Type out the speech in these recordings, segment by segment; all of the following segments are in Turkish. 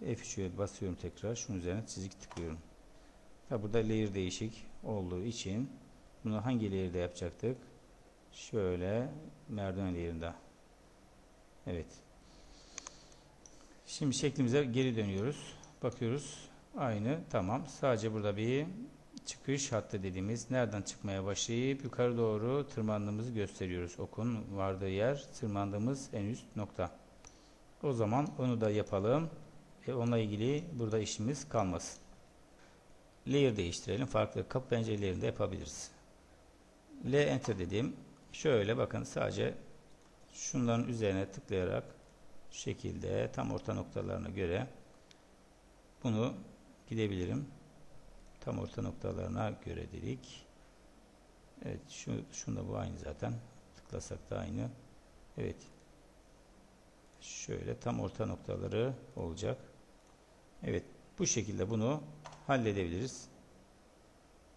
F3'e basıyorum tekrar. Şunun üzerine çizik tıklıyorum. Tabi burada layer değişik olduğu için bunu hangi layer'da yapacaktık? Şöyle merdiven layer'ında. Evet. Şimdi şeklimize geri dönüyoruz. Bakıyoruz. Aynı. Tamam. Sadece burada bir çıkış hattı dediğimiz nereden çıkmaya başlayıp yukarı doğru tırmandığımızı gösteriyoruz. Okun vardığı yer tırmandığımız en üst nokta. O zaman onu da yapalım. Onunla ilgili burada işimiz kalmasın. Layer değiştirelim. Farklı kapı pencerelerinde yapabiliriz. L enter dediğim şöyle bakın sadece şunların üzerine tıklayarak şu şekilde tam orta noktalarına göre bunu gidebilirim. Tam orta noktalarına göre dedik. Evet, şunda bu aynı zaten. Tıklasak da aynı. Evet. Şöyle tam orta noktaları olacak. Evet, bu şekilde bunu halledebiliriz.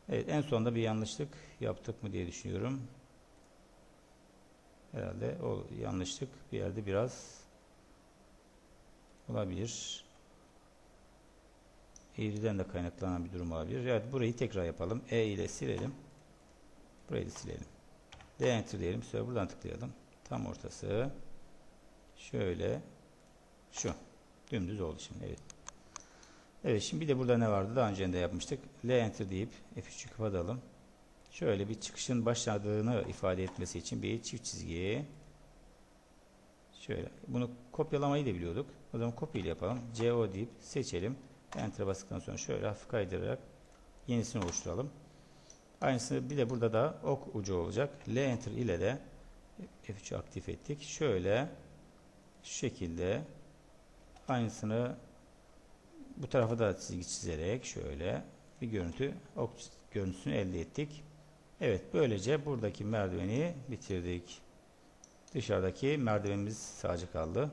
Evet, en sonunda bir yanlışlık yaptık mı diye düşünüyorum. Herhalde o yanlışlık bir yerde biraz olabilir. Eğriden de kaynaklanan bir durum olabilir. Evet, burayı tekrar yapalım. E ile silelim. Burayı da silelim. D enter diyelim. Sonra buradan tıklayalım. Tam ortası. Şöyle. Şu. Dümdüz oldu şimdi. Evet. Evet, şimdi bir de burada ne vardı? Daha önce de yapmıştık. L enter deyip F3'ü kapatalım. Şöyle bir çıkışın başladığını ifade etmesi için bir çift çizgi. Şöyle. Bunu kopyalamayı da biliyorduk. O zaman kopya ile yapalım. CO deyip seçelim. Enter'a bastıktan sonra şöyle hafif kaydırarak yenisini oluşturalım. Aynısını bir de burada da ok ucu olacak. L enter ile de F3'ü aktif ettik. Şöyle şu şekilde aynısını bu tarafa da çizgi çizerek şöyle bir görüntü, ok görüntüsünü elde ettik. Evet, böylece buradaki merdiveni bitirdik. Dışarıdaki merdivenimiz sadece kaldı.